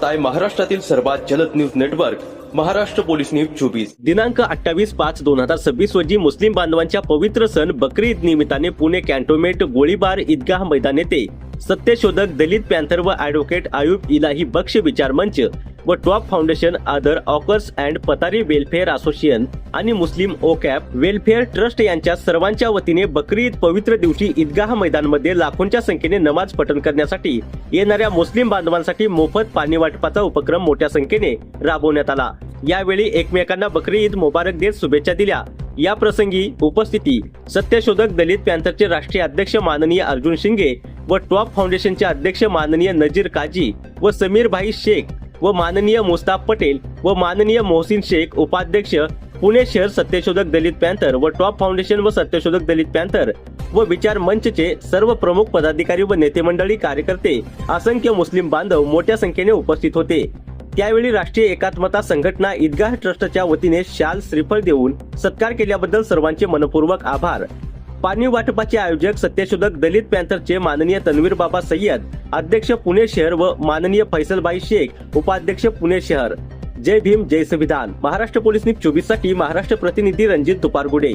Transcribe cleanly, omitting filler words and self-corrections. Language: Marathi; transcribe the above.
पाहताय महाराष्ट्रातील सर्वात जलद news network Maharashtra police news 24। दिनांक 28/5/2026 रोजी मुस्लिम बांधवांच्या पवित्र सण बकरी ईद निमित्ताने पुणे कॅन्टोन्मेंट गोळीबार ईदगाह मैदान येथे सत्यशोधक दलित पॅन्थर व ॲडव्होकेट आयुब इलाही बक्ष विचार मंच व टॉप फाउंडेशन, अदर ऑकर्स अँड पतारी वेलफेअर असोसिएशन आणि मुस्लिम ओकॅप वेलफेअर ट्रस्ट यांच्या सर्वांच्या वतीने बकरी ईद पवित्र दिवशी ईदगाह मैदानमध्ये लाखोंच्या संख्येने नमाज पठण करण्यासाठी येणाऱ्या मुस्लिम बांधवांसाठी मोफत पाणी वाटपाचा उपक्रम मोठ्या संख्येने राबवण्यात आला। यावेळी एकमेकांना बकरी ईद मुबारक देत शुभेच्छा दिल्या। या प्रसंगी उपस्थिती सत्यशोधक दलित पॅन्थरचे राष्ट्रीय अध्यक्ष माननीय अर्जुन शिंगे व टॉप फाउंडेशनचे अध्यक्ष माननीय नजीर काजी व समीर भाई शेख व माननीय मुस्ताफ पटेल व माननीय मोहसिन शेख उपाध्यक्ष पुणे शहर सत्यशोधक दलित पॅन्थर व टॉप फाउंडेशन व सत्यशोधक दलित पॅन्थर व विचार मंचचे सर्व प्रमुख पदाधिकारी व नेते मंडळी, कार्यकर्ते, असंख्य मुस्लिम बांधव मोठ्या संख्येने उपस्थित होते। त्यावेळी राष्ट्रीय एकात्मता संघटना ईदगाह ट्रस्टच्या वतीने शाल श्रीफळ देऊन सत्कार केल्याबद्दल सर्वांचे मनपूर्वक आभार। पाणी वाटपाचे आयोजक सत्यशोधक दलित पॅन्थरचे माननीय तन्वीर बाबा सय्यद, अध्यक्ष पुणे शहर व माननीय फैसलभाई शेख, उपाध्यक्ष पुणे शहर। जय भीम, जय संविधान। महाराष्ट्र पोलीस न्यूज 24 साठी महाराष्ट्र प्रतिनिधी रणजित तुपारगुडे।